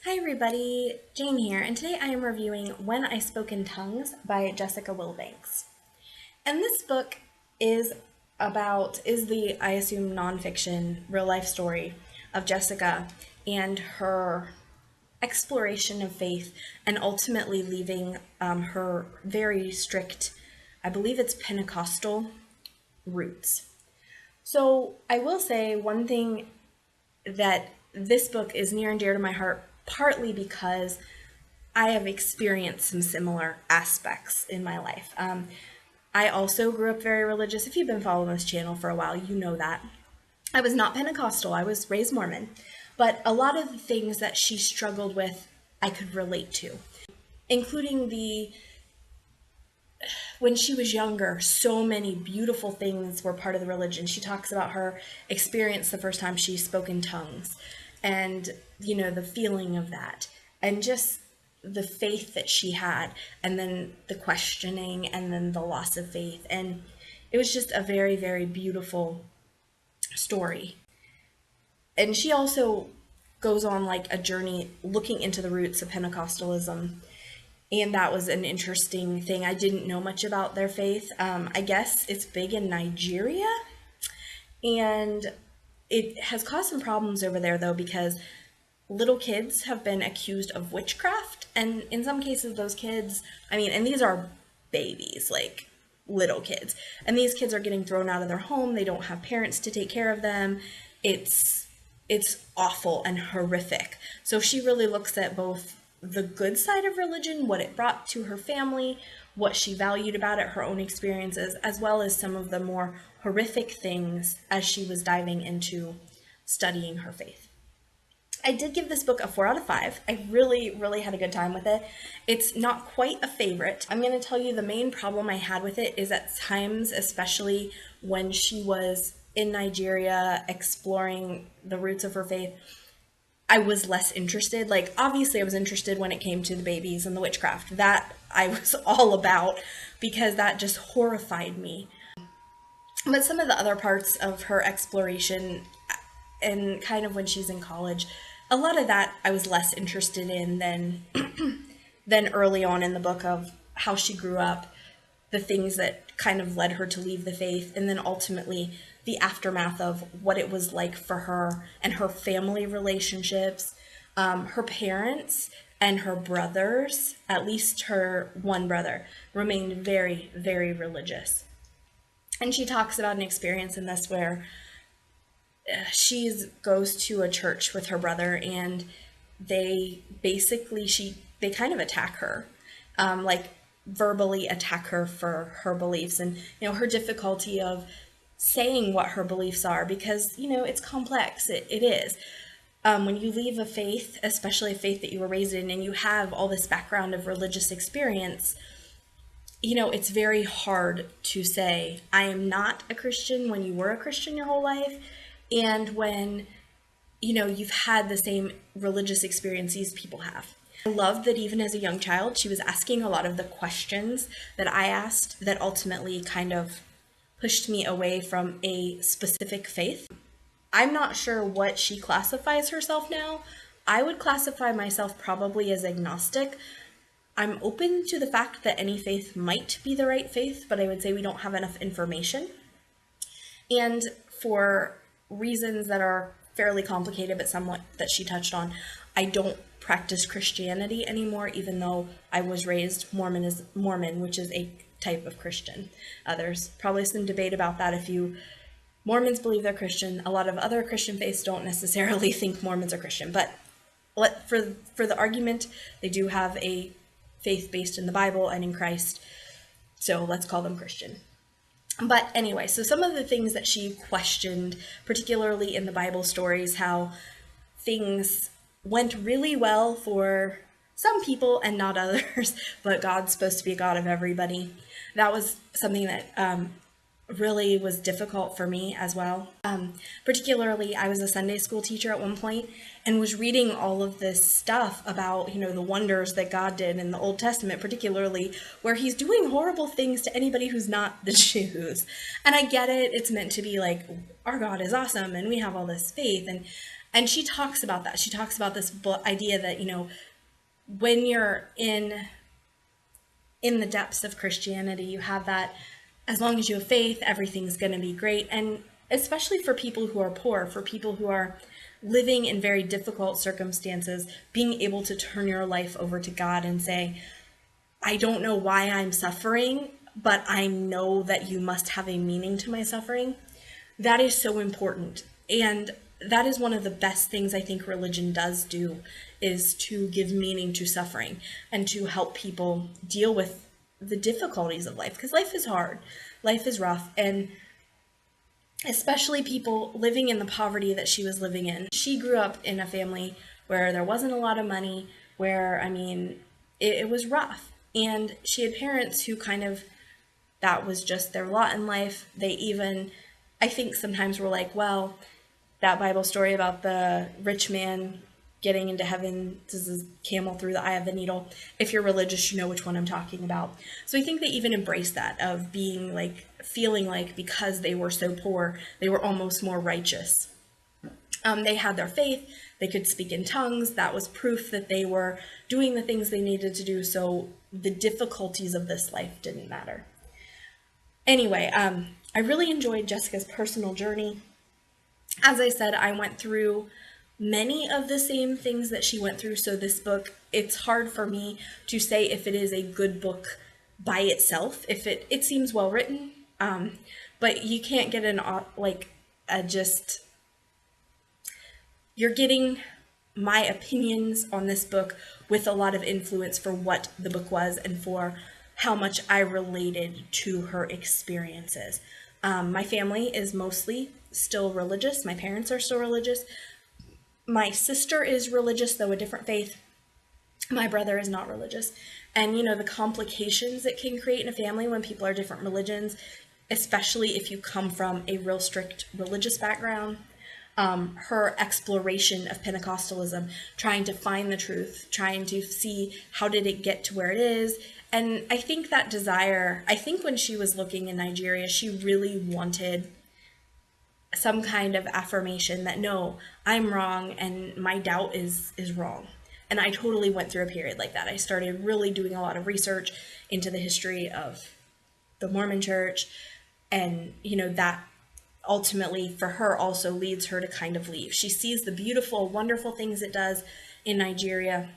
Hi everybody, Jane here, and today I am reviewing When I Spoke in Tongues by Jessica Wilbanks. And this book is the, I assume, nonfiction, real life story of Jessica and her exploration of faith and ultimately leaving her very strict, I believe it's Pentecostal roots. So I will say one thing that this book is near and dear to my heart, partly because I have experienced some similar aspects in my life. I also grew up very religious. If you've been following this channel for a while, you know that. I was not Pentecostal, I was raised Mormon. But a lot of the things that she struggled with, I could relate to, including when she was younger, so many beautiful things were part of the religion. She talks about her experience the first time she spoke in tongues and, the feeling of that and just the faith that she had, and then the questioning and then the loss of faith. And it was just a very, very beautiful story. And she also goes on like a journey looking into the roots of Pentecostalism, and that was an interesting thing. I didn't know much about their faith. I guess it's big in Nigeria, and it has caused some problems over there though, because little kids have been accused of witchcraft, and in some cases those kids, and these are babies, like little kids, and these kids are getting thrown out of their home. They don't have parents to take care of them. It's awful and horrific. So she really looks at both the good side of religion, what it brought to her family, what she valued about it, her own experiences, as well as some of the more horrific things as she was diving into studying her faith. I did give this book a 4 out of 5. I really, really had a good time with it. It's not quite a favorite. I'm going to tell you the main problem I had with it is at times, especially when she was in Nigeria exploring the roots of her faith, I was less interested. Like, obviously I was interested when it came to the babies and the witchcraft. That I was all about, because that just horrified me. But some of the other parts of her exploration, and kind of when she's in college, a lot of that I was less interested in than early on in the book, of how she grew up, the things that kind of led her to leave the faith, and then ultimately the aftermath of what it was like for her and her family relationships. Her parents and her brothers, at least her one brother, remained very, very religious. And she talks about an experience in this where she goes to a church with her brother, and they kind of attack her, like verbally attack her for her beliefs, and her difficulty of saying what her beliefs are, because it's complex. It is. When you leave a faith, especially a faith that you were raised in, and you have all this background of religious experience, it's very hard to say, I am not a Christian, when you were a Christian your whole life, and when, you've had the same religious experiences people have. I love that even as a young child, she was asking a lot of the questions that I asked, that ultimately kind of pushed me away from a specific faith. I'm not sure what she classifies herself now. I would classify myself probably as agnostic. I'm open to the fact that any faith might be the right faith, but I would say we don't have enough information. And for reasons that are fairly complicated, but somewhat that she touched on, I don't practice Christianity anymore, even though I was raised Mormon, which is a type of Christian. There's probably some debate about that. Mormons believe they're Christian. A lot of other Christian faiths don't necessarily think Mormons are Christian, but for the argument, they do have a faith based in the Bible and in Christ, so let's call them Christian. But anyway, so some of the things that she questioned, particularly in the Bible stories, how things went really well for some people and not others, but God's supposed to be a God of everybody. That was something that really was difficult for me as well. Particularly, I was a Sunday school teacher at one point and was reading all of this stuff about, the wonders that God did in the Old Testament, particularly where he's doing horrible things to anybody who's not the Jews. And I get it. It's meant to be like, our God is awesome and we have all this faith. And she talks about that. She talks about this idea that, when you're in the depths of Christianity, you have that, as long as you have faith, everything's going to be great. And especially for people who are poor, for people who are living in very difficult circumstances, being able to turn your life over to God and say, I don't know why I'm suffering, but I know that you must have a meaning to my suffering. That is so important. And that is one of the best things I think religion does do, is to give meaning to suffering and to help people deal with the difficulties of life, because life is hard, life is rough, and especially people living in the poverty that she was living in. She grew up in a family where there wasn't a lot of money, where, it was rough. And she had parents who kind of, that was just their lot in life. They even, I think sometimes were like, well, that Bible story about the rich man getting into heaven, this is camel through the eye of the needle. If you're religious, you know which one I'm talking about. So I think they even embraced that, of being like, feeling like because they were so poor, they were almost more righteous. They had their faith, they could speak in tongues. That was proof that they were doing the things they needed to do, so the difficulties of this life didn't matter. Anyway, I really enjoyed Jessica's personal journey. As I said, I went through many of the same things that she went through. So this book, it's hard for me to say if it is a good book by itself, if it seems well written, but you can't get you're getting my opinions on this book with a lot of influence for what the book was and for how much I related to her experiences. My family is mostly still religious. My parents are still religious. My sister is religious, though a different faith. My brother is not religious. And, the complications it can create in a family when people are different religions, especially if you come from a real strict religious background. Her exploration of Pentecostalism, trying to find the truth, trying to see how did it get to where it is. And I think that desire, when she was looking in Nigeria, she really wanted some kind of affirmation that, no, I'm wrong and my doubt is wrong. And I totally went through a period like that. I started really doing a lot of research into the history of the Mormon church, and that ultimately for her also leads her to kind of leave. She sees the beautiful, wonderful things it does in Nigeria,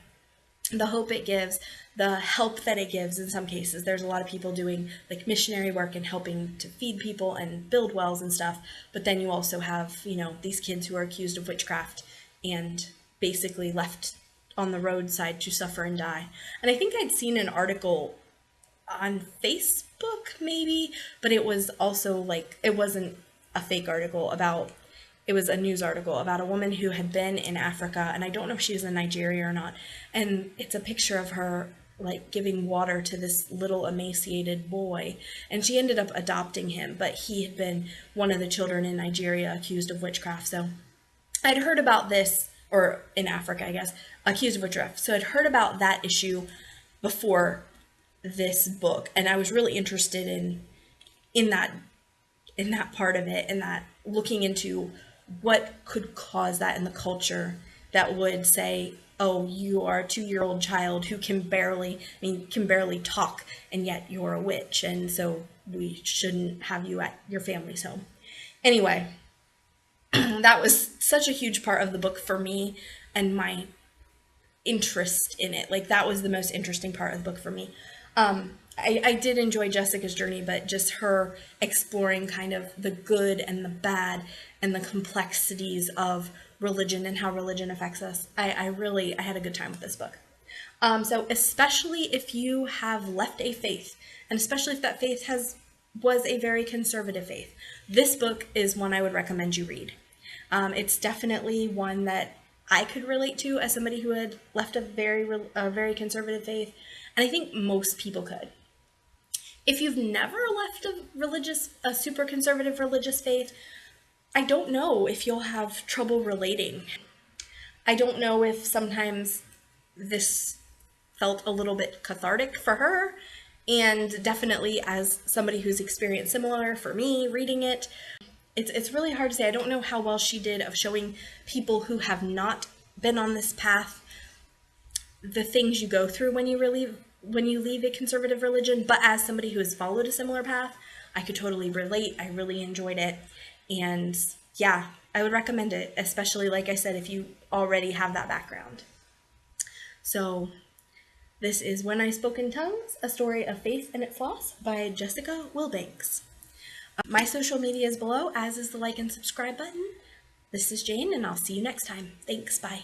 the hope it gives, the help that it gives. In some cases, there's a lot of people doing like missionary work and helping to feed people and build wells and stuff. But then you also have, these kids who are accused of witchcraft and basically left on the roadside to suffer and die. And I think I'd seen an article on Facebook maybe, but it was also like, it wasn't a fake article it was a news article about a woman who had been in Africa, and I don't know if she was in Nigeria or not, and it's a picture of her like giving water to this little emaciated boy, and she ended up adopting him, but he had been one of the children in Nigeria accused of witchcraft. So I'd heard about this, or in Africa, I guess, accused of witchcraft. So I'd heard about that issue before this book, and I was really interested in that part of it, and that looking into what could cause that in the culture that would say, oh, you are a 2-year-old child who can barely talk, and yet you're a witch, and so we shouldn't have you at your family's home. Anyway, that was such a huge part of the book for me and my interest in it. Like, that was the most interesting part of the book for me. I did enjoy Jessica's journey, but just her exploring kind of the good and the bad and the complexities of religion and how religion affects us. I had a good time with this book. So especially if you have left a faith, and especially if that faith was a very conservative faith, this book is one I would recommend you read. It's definitely one that I could relate to as somebody who had left a very conservative faith, and I think most people could. If you've never left a super conservative religious faith, I don't know if you'll have trouble relating. I don't know if sometimes this felt a little bit cathartic for her, and definitely as somebody who's experienced similar for me reading it, it's really hard to say. I don't know how well she did of showing people who have not been on this path the things you go through when you leave a conservative religion. But as somebody who has followed a similar path, I could totally relate. I really enjoyed it, and yeah, I would recommend it, especially like I said, if you already have that background. So this is When I Spoke in Tongues, a story of faith and its loss by Jessica Wilbanks. My social media is below, as is the like and subscribe button. This is Jane, and I'll see you next time. Thanks, bye.